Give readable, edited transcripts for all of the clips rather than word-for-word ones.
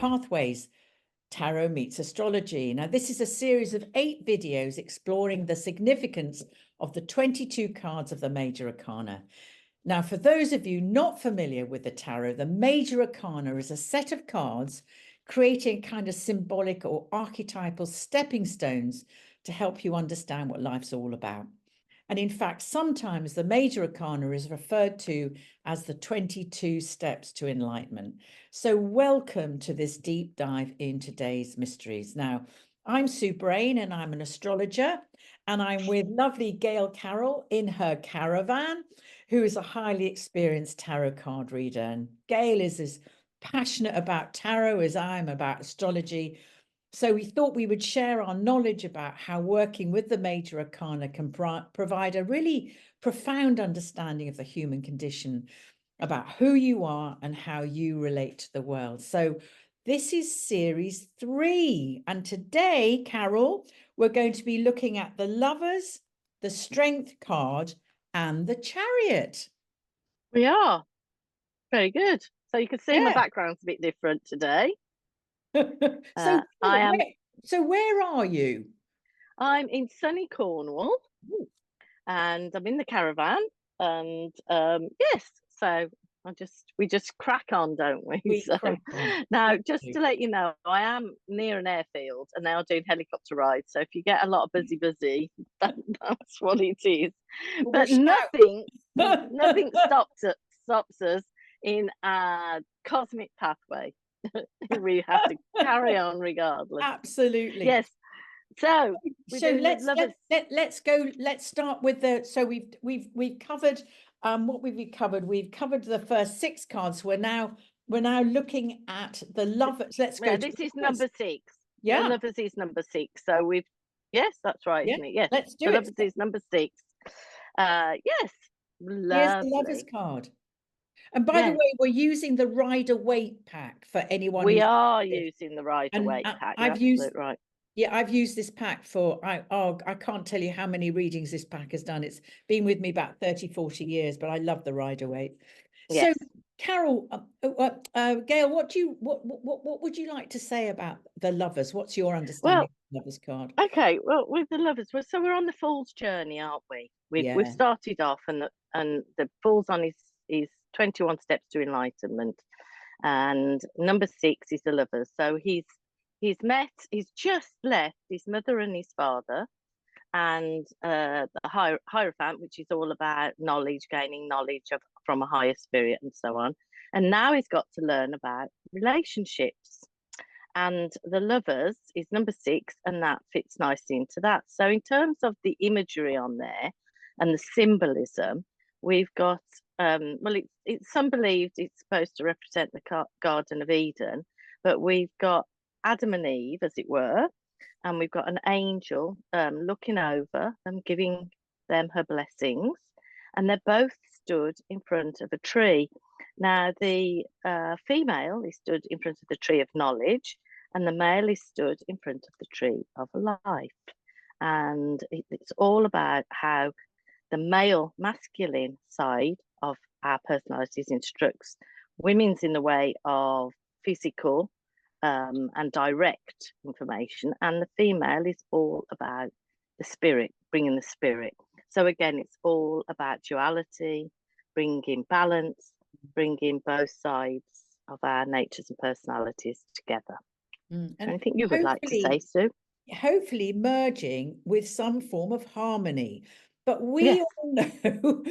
Pathways, Tarot Meets Astrology. Now, this is a series of 8 videos exploring the significance of the 22 cards of the Major Arcana. Now, for those of you not familiar with the tarot, the Major Arcana is a set of cards creating kind of symbolic or archetypal stepping stones to help you understand what life's all about. And in fact, sometimes the Major Arcana is referred to as the 22 steps to enlightenment. So welcome to this deep dive in today's mysteries. Now, I'm Sue Brayne and I'm an astrologer, and I'm with lovely Gail Carroll in her caravan, who is a highly experienced tarot card reader. And Gail is as passionate about tarot as I'm about astrology. So we thought we would share our knowledge about how working with the Major Arcana can provide a really profound understanding of the human condition, about who you are and how you relate to the world. So this is series 3. And today, Carol, we're going to be looking at the Lovers, the Strength card, and the Chariot. We are. Very good. So you can see my background's a bit different today. So where are you? I'm in sunny Cornwall. Ooh. And I'm in the caravan, and yes, so we just crack on, don't we? So now, just to let you know, I am near an airfield and they are doing helicopter rides, so if you get a lot of busy, that's what it is. But nothing stops us in our cosmic pathway. We have to carry on regardless. Absolutely. Yes. So let's go. Let's start with the. So we've covered what we've covered. We've covered the first 6 cards. We're now looking at the Lovers. Let's go. This is number 6. Yeah, the Lovers is number 6. So yes, that's right, isn't it? Yes, let's do the it. Lovers is number 6. Yes, lovely. Here's the Lovers card. And by the way, we're using the Rider-Waite pack for anyone. We are using the Rider-Waite pack. I've used right. Yeah, I've used this pack for, I can't tell you how many readings this pack has done. It's been with me about 30, 40 years, but I love the Rider-Waite. Yes. So, Carol, Gail, what would you like to say about the Lovers? What's your understanding of the Lovers card? Okay, well, with the Lovers, so we're on the Fool's journey, aren't we? We've started off, and the Fool's on his 21 steps to enlightenment, and number 6 is the Lovers. So he's just left his mother and his father, and the Hierophant, which is all about knowledge, gaining knowledge from a higher spirit and so on. And now he's got to learn about relationships. And the Lovers is number 6, and that fits nicely into that. So in terms of the imagery on there and the symbolism, we've got, it's some believed it's supposed to represent the Garden of Eden, but we've got Adam and Eve, as it were, and we've got an angel looking over them, giving them her blessings, and they're both stood in front of a tree. Now, the female is stood in front of the tree of knowledge, and the male is stood in front of the tree of life. And it's all about how the male masculine side of our personalities instructs women's in the way of physical and direct information, and the female is all about the spirit, bringing the spirit. So again, it's all about duality, bringing balance, bringing both sides of our natures and personalities together. And anything you would like to say, Sue? Hopefully merging with some form of harmony. But we all know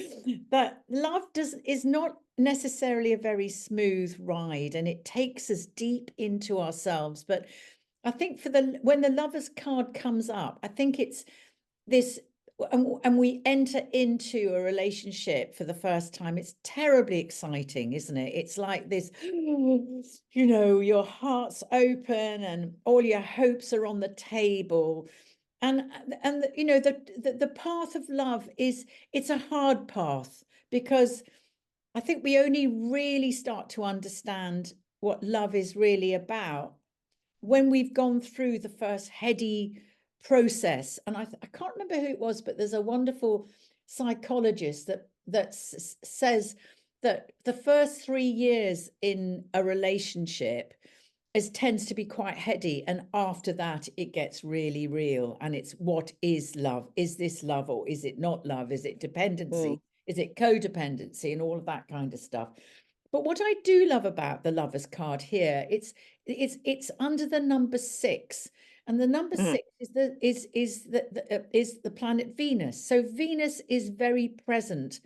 that love is not necessarily a very smooth ride, and it takes us deep into ourselves. But I think when the Lovers card comes up, I think it's this, and we enter into a relationship for the first time. It's terribly exciting, isn't it? It's like this, your heart's open and all your hopes are on the table. And the path of love it's a hard path, because I think we only really start to understand what love is really about when we've gone through the first heady process. And I can't remember who it was, but there's a wonderful psychologist that says that the first 3 years in a relationship tends to be quite heady, and after that it gets really real, and it's, what is love? Is this love, or is it not love? Is it dependency? Is it codependency, and all of that kind of stuff? But what I do love about the Lovers card here, it's under the number 6, and the number 6 is the planet Venus. So Venus is very present.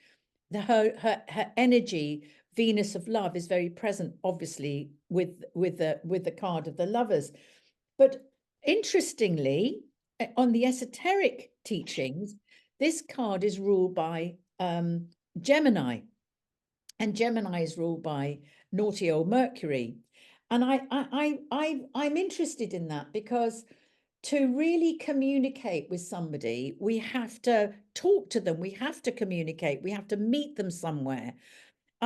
Her energy, Venus of love, is very present, obviously, with the card of the Lovers. But interestingly, on the esoteric teachings, this card is ruled by Gemini, and Gemini is ruled by naughty old Mercury. And I'm interested in that, because to really communicate with somebody, we have to talk to them, we have to communicate, we have to meet them somewhere.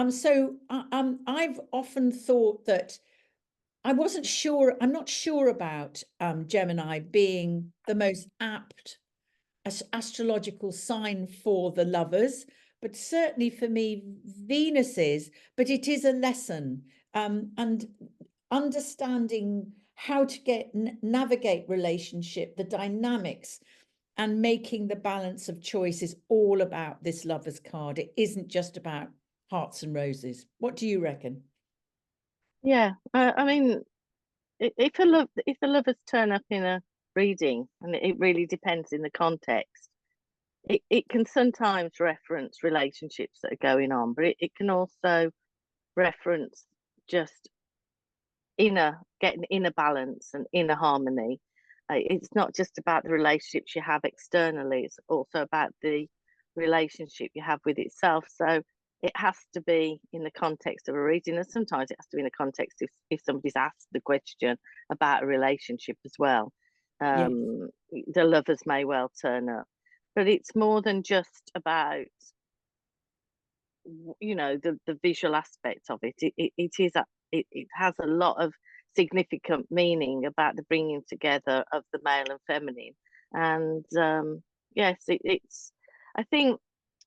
So I've often thought that I'm not sure about Gemini being the most apt astrological sign for the Lovers, but certainly for me, Venus is. But it is a lesson, and understanding how to navigate relationship, the dynamics, and making the balance of choice is all about this Lovers card. It isn't just about hearts and roses. What do you reckon? Yeah, I mean, if the Lovers turn up in a reading, and it really depends in the context, it can sometimes reference relationships that are going on, but it can also reference just getting inner balance and inner harmony. It's not just about the relationships you have externally, it's also about the relationship you have with itself. So it has to be in the context of a reading, and sometimes it has to be in the context if somebody's asked the question about a relationship as well. The Lovers may well turn up, but it's more than just about, you know, the visual aspect of it. It has a lot of significant meaning about the bringing together of the male and feminine. And yes, it's, I think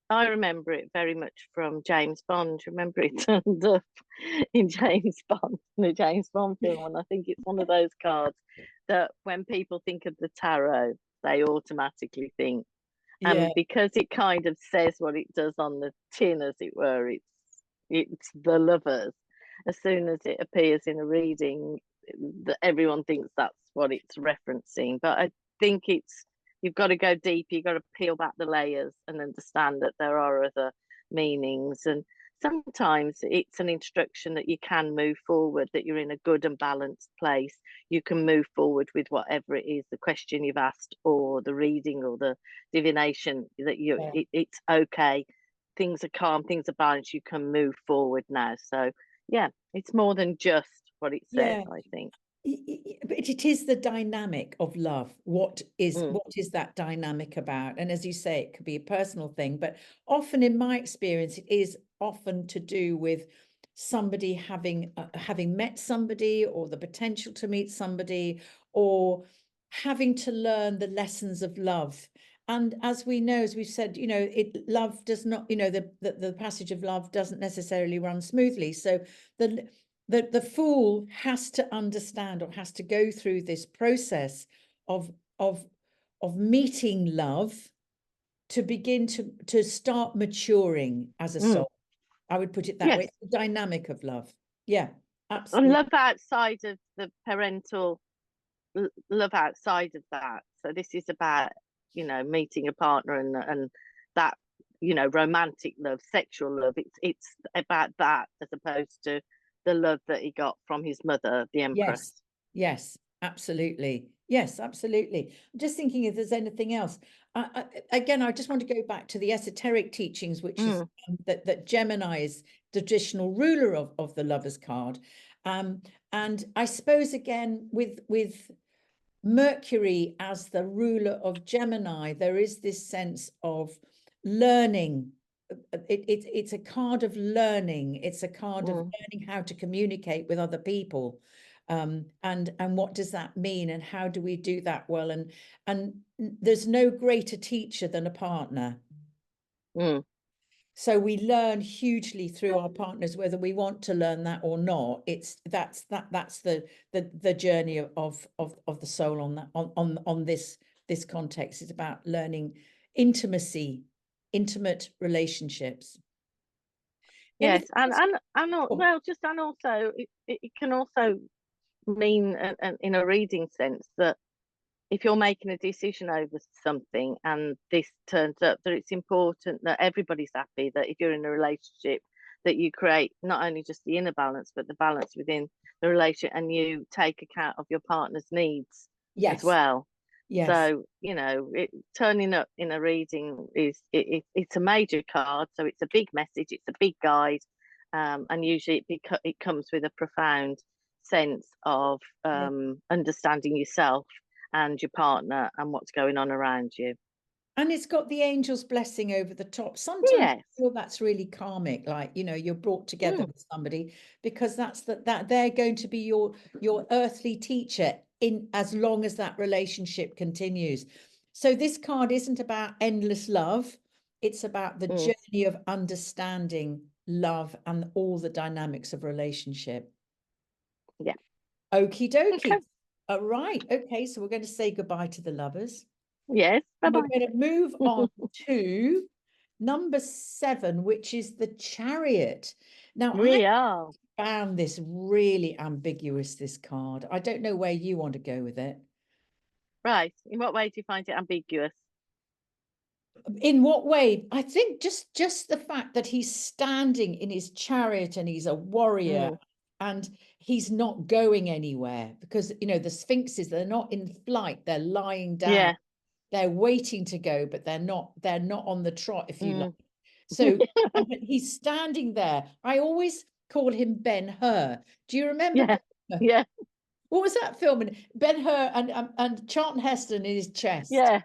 I remember it very much from James Bond. Remember, it turned up in James Bond, the James Bond film, and I think it's one of those cards that when people think of the tarot, they automatically think. And because it kind of says what it does on the tin, as it were, it's the Lovers. As soon as it appears in a reading, everyone thinks that's what it's referencing. But I think you've got to go deep, you've got to peel back the layers and understand that there are other meanings. And sometimes it's an instruction that you can move forward, that you're in a good and balanced place. You can move forward with whatever it is, the question you've asked, or the reading, or the divination, that it's okay. Things are calm, things are balanced, you can move forward now. So yeah, it's more than just what it says, I think. But it is the dynamic of love. What is that dynamic about? And as you say, it could be a personal thing, but often in my experience, it is often to do with somebody having met somebody, or the potential to meet somebody, or having to learn the lessons of love. And as we know, as we've said, you know, love does not, you know, the passage of love doesn't necessarily run smoothly. So the fool has to understand, or has to go through this process of meeting love to begin to start maturing as a soul. I would put it that way. It's the dynamic of love. Yeah, absolutely. And love outside of the parental, love outside of that. So this is about, you know, meeting a partner and that, you know, romantic love, sexual love. It's about that, as opposed to the love that he got from his mother, the Empress. Yes, absolutely. Yes, absolutely. I'm just thinking if there's anything else. Again, I just want to go back to the esoteric teachings, which is that Gemini is the traditional ruler of the Lovers card. And I suppose, again, with Mercury as the ruler of Gemini, there is this sense of learning. It's a card of learning. It's a card of learning how to communicate with other people. And what does that mean, and how do we do that well? And there's no greater teacher than a partner. So we learn hugely through our partners, whether we want to learn that or not. That's the journey of the soul on that on this context. It's about learning intimacy, intimate relationships. Yes, and Oh, well, and also it can also mean, in a reading sense, that if you're making a decision over something and this turns up, that it's important that everybody's happy, that if you're in a relationship, that you create not only just the inner balance, but the balance within the relationship, and you take account of your partner's needs as yes, well. yes. So, you know, turning up in a reading it's a major card, so it's a big message, it's a big guide, and usually it comes with a profound sense of understanding yourself and your partner and what's going on around you. And it's got the angel's blessing over the top. Sometimes I Yes. feel that's really karmic, like, you know, you're brought together with somebody because that's that they're going to be your earthly teacher in as long as that relationship continues. So this card isn't about endless love. It's about the journey of understanding love and all the dynamics of relationship. Yeah. Okie dokie. Okay. All right. Okay. So we're going to say goodbye to the lovers. Yes. Bye-bye. We're going to move on to number 7, which is the Chariot. Now, We I are. found this really ambiguous, this card. I don't know where you want to go with it. Right. In what way do you find it ambiguous? In what way? I think just the fact that he's standing in his chariot and he's a warrior and he's not going anywhere, because, you know, the sphinxes, they're not in flight, they're lying down. Yeah. They're waiting to go, but they're not on the trot, if you like. So he's standing there. I always call him Ben-Hur. Do you remember? Yeah. Yeah. What was that film? And Ben-Hur and Charlton Heston in his chest. Yeah.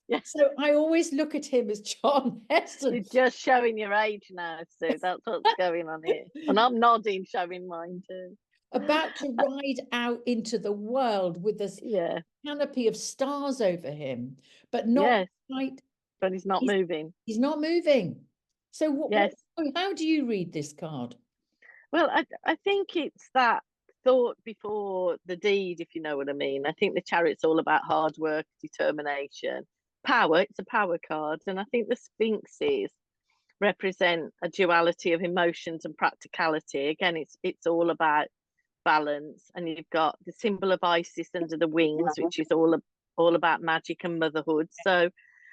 Yeah. So I always look at him as Charlton Heston. You're just showing your age now, Sue. That's what's going on here. And I'm nodding, showing mine too. About to ride out into the world with this canopy of stars over him, but not quite. But he's not moving. He's not moving. So yes. How do you read this card? Well, I think it's that thought before the deed, if you know what I mean. I think the Chariot's all about hard work, determination, power. It's a power card. And I think the Sphinxes represent a duality of emotions and practicality. Again, it's all about balance. And you've got the symbol of Isis under the wings, which is all about magic and motherhood. So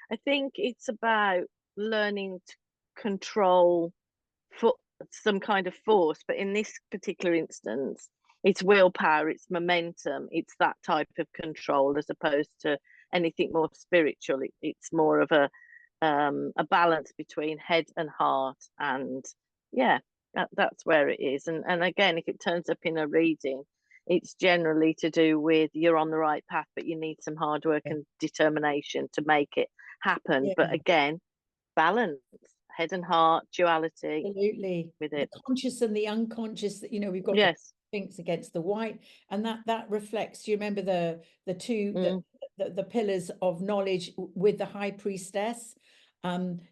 I think it's about learning to control some kind of force, but in this particular instance, it's willpower, it's momentum, it's that type of control, as opposed to anything more spiritual. It's more of a balance between head and heart, and that's where it is. And again, if it turns up in a reading, it's generally to do with you're on the right path, but you need some hard work and determination to make it happen. But again, balance, head and heart, duality. Absolutely. With it. The conscious and the unconscious, you know, we've got the Sphinx against the white, and that reflects, do you remember the two the pillars of knowledge with the high priestess,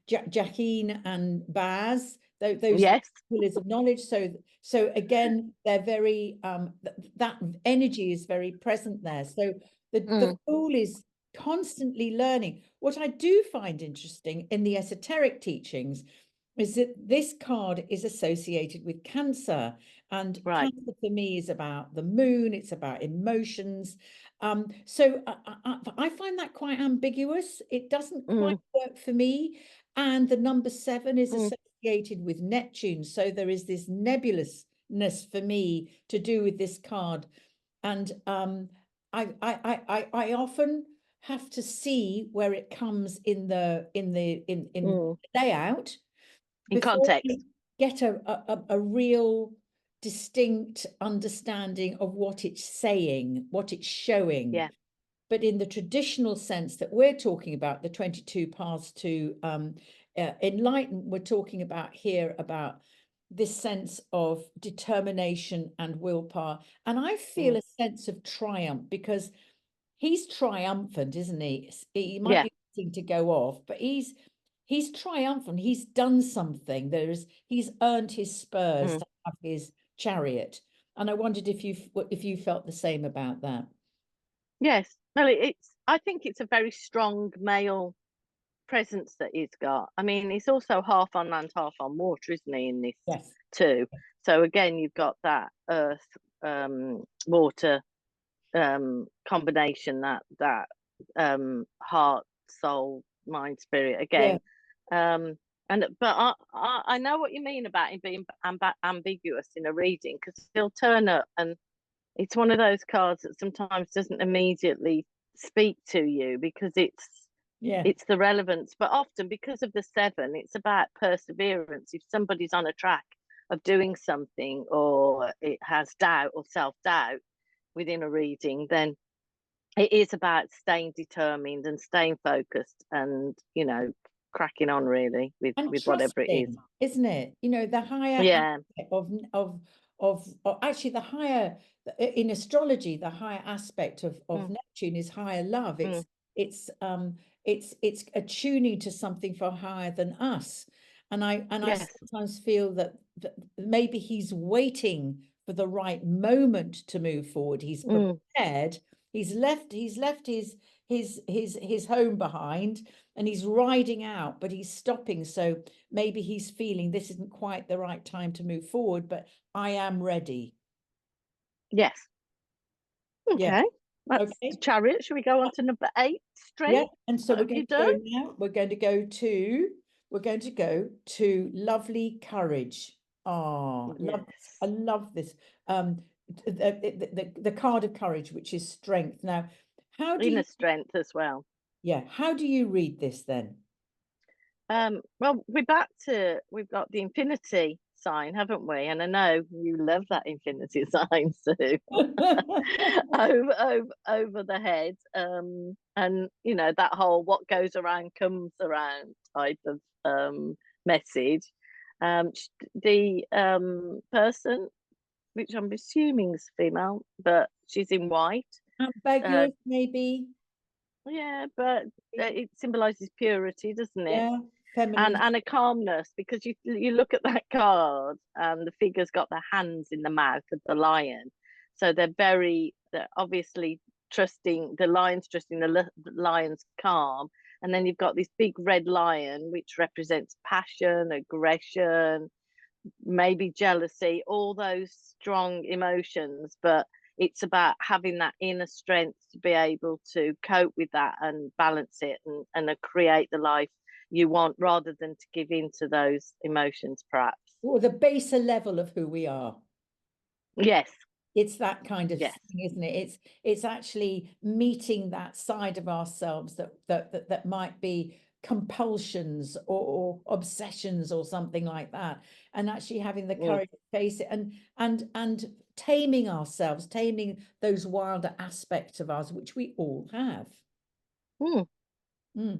Jacqueline and Baz, those pillars of knowledge. So again, they're very that energy is very present there. So the Fool is constantly learning. What I do find interesting in the esoteric teachings is that this card is associated with Cancer, and Cancer for me is about the moon, it's about emotions. So I find that quite ambiguous. It doesn't quite work for me. And the number 7 is associated with Neptune. So there is this nebulousness for me to do with this card. And I often have to see where it comes in the layout, in context, get a real distinct understanding of what it's saying, what it's showing. Yeah. But in the traditional sense that we're talking about, the 22 paths to enlightenment, we're talking about here about this sense of determination and willpower. And I feel a sense of triumph, because he's triumphant, isn't he? He might be wanting to go off, but he's he's triumphant. He's done something. He's earned his spurs to have his chariot. And I wondered if you felt the same about that. Yes. Well, I think it's a very strong male presence that he's got. I mean, he's also half on land, half on water, isn't he, in this too? So again, you've got that earth, water combination, that heart, soul, mind, spirit again. But I know what you mean about him being ambiguous in a reading, because he'll turn up and it's one of those cards that sometimes doesn't immediately speak to you because it's the relevance, but often because of the 7, it's about perseverance. If somebody's on a track of doing something, or it has doubt or self-doubt within a reading, then it is about staying determined and staying focused and, you know, cracking on really with whatever it is, isn't it? You know, the higher of actually the higher in astrology, the higher aspect of Neptune is higher love. It's attuning to something far higher than us. And I sometimes feel that maybe he's waiting for the right moment to move forward. He's prepared. He's left his home behind, and he's riding out, but he's stopping. So maybe he's feeling this isn't quite the right time to move forward, but I am ready. Yes. Okay. That's the Chariot. Should we go on to number 8 straight? Yeah. And so we're going to go now. We're going to go to lovely courage. Oh, yes. I love this. The card of courage, which is strength. Now, how do inner strength as well? Yeah. How do you read this then? Well, we've got the infinity sign, haven't we? And I know you love that infinity sign, Sue. over the head, and you know that whole "what goes around comes around" type of message. The person, which I'm assuming is female, but she's in white. Ambiguous, maybe. Yeah, but it symbolizes purity, doesn't it? Yeah, feminine. And a calmness, because you look at that card and the figure's got the hands in the mouth of the lion, so they're obviously trusting the lion's calm, and then you've got this big red lion which represents passion, aggression, maybe jealousy, all those strong emotions, but it's about having that inner strength to be able to cope with that and balance it and create the life you want, rather than to give in to those emotions, perhaps. Or the baser level of who we are. Yes. It's that kind of thing, isn't it? It's actually meeting that side of ourselves that might be compulsions or obsessions or something like that, and actually having the courage to face it and taming ourselves, taming those wilder aspects of us, which we all have. And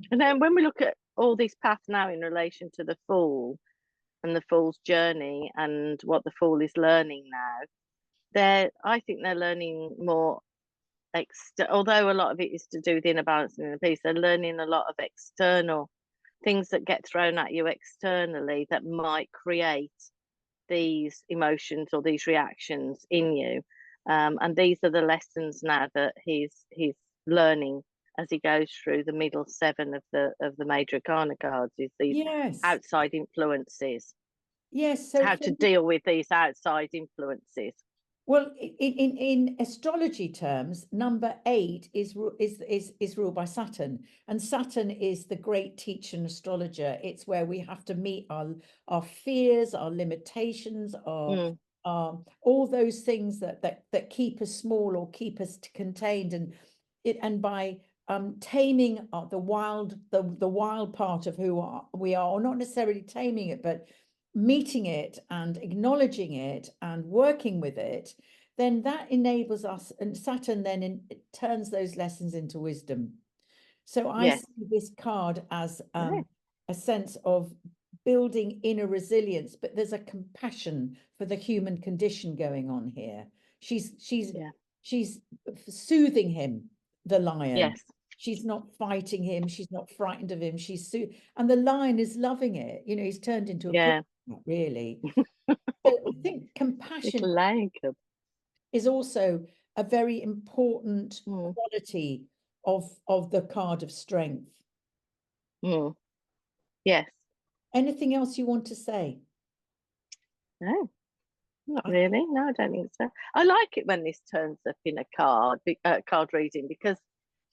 then when we look at all these paths now in relation to the Fool and the Fool's journey and what the Fool is learning now, I think they're learning more, although a lot of it is to do with inner balance and inner peace, they're learning a lot of external things that get thrown at you externally that might create these emotions or these reactions in you. And these are the lessons now that he's learning as he goes through the middle 7 of the major arcana cards, is these outside influences. Yes. So how to deal with these outside influences. Well, in astrology terms, number 8 is ruled by Saturn, and Saturn is the great teacher and astrologer. It's where we have to meet our fears, our limitations, our all those things that keep us small or keep us contained, and by taming the wild part of who we are, or not necessarily taming it, but meeting it and acknowledging it and working with it, then that enables us, and Saturn then turns those lessons into wisdom. So I see this card as a sense of building inner resilience, but there's a compassion for the human condition going on here. She's soothing him, the lion. She's not fighting him. She's not frightened of him. And the lion is loving it. You know, he's turned into a really. So I think compassion is also a very important quality of the card of strength. Yes. Anything else you want to say? No, not really. No, I don't think so. I like it when this turns up in a card reading, because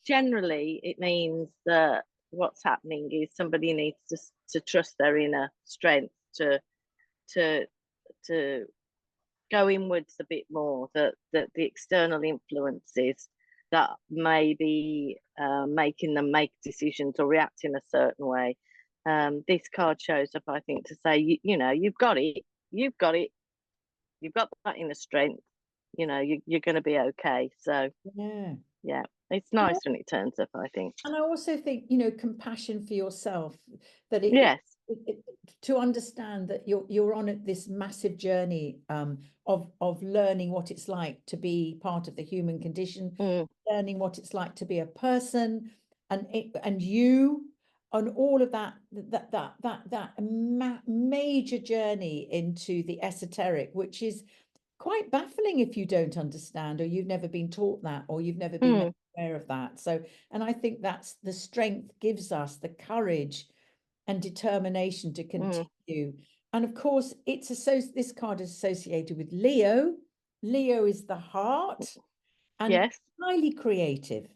generally it means that what's happening is somebody needs to trust their inner strength, to go inwards a bit more, that the external influences that may be making them make decisions or react in a certain way. This card shows up, I think, to say, you know, you've got it, you've got that inner strength, you know, you're going to be okay. So yeah, it's nice when it turns up, I think. And I also think, you know, compassion for yourself, that to understand that you're on this massive journey of learning what it's like to be part of the human condition, learning what it's like to be a person, and you, on all of that major journey into the esoteric, which is quite baffling if you don't understand, or you've never been taught that, or you've never been aware of that. So, and I think that's the strength gives us the courage and determination to continue. And of course, this card is associated with Leo. Leo is the heart, and highly creative.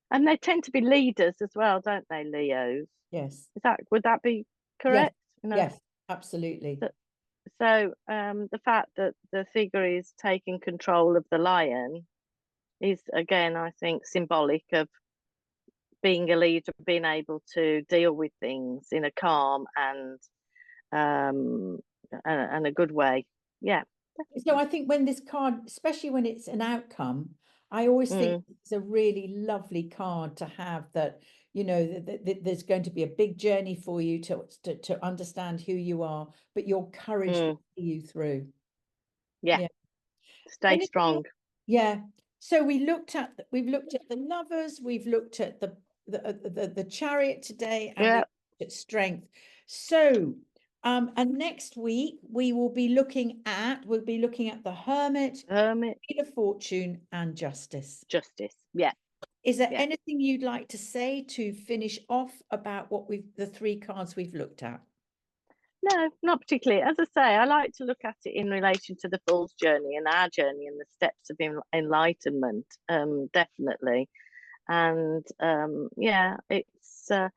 And they tend to be leaders as well, don't they, Leos? Yes. Would that be correct? Yes, you know? Yes, absolutely. So the fact that the figure is taking control of the lion is, again, I think, symbolic of being a leader, being able to deal with things in a calm and a good way. Yeah. So I think when this card, especially when it's an outcome, I always think it's a really lovely card to have, that, you know, there's going to be a big journey for you to understand who you are, but your courage to see you through. Yeah. Stay strong. Yeah. So we've looked at the Lovers, we've looked at the Chariot today, and we've looked at strength. So and next week we'll be looking at the Hermit, Wheel of Fortune, and Justice. Yeah. Is there anything you'd like to say to finish off about the three cards we've looked at? No, not particularly. As I say, I like to look at it in relation to the Fool's journey and our journey and the steps of enlightenment, definitely. And it's I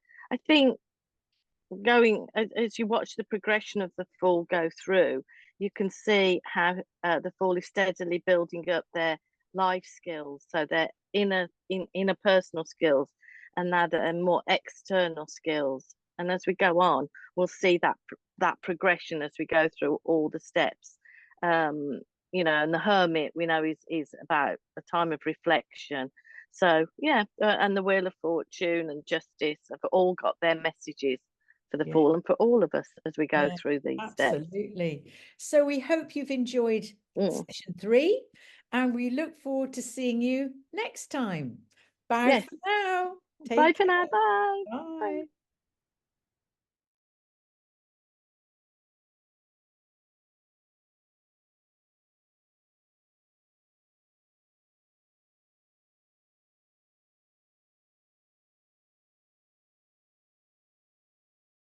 think, going as you watch the progression of the Fool go through, you can see how the Fool is steadily building up their life skills, so their inner personal skills, and now they're more external skills. And as we go on, we'll see that progression as we go through all the steps. You know, and the Hermit, we know, is about a time of reflection. So yeah, and the Wheel of Fortune and Justice have all got their messages for the Fool and for all of us as we go through these steps. Absolutely. So we hope you've enjoyed session 3, and we look forward to seeing you next time. Bye for now. Bye for now. Bye. Bye.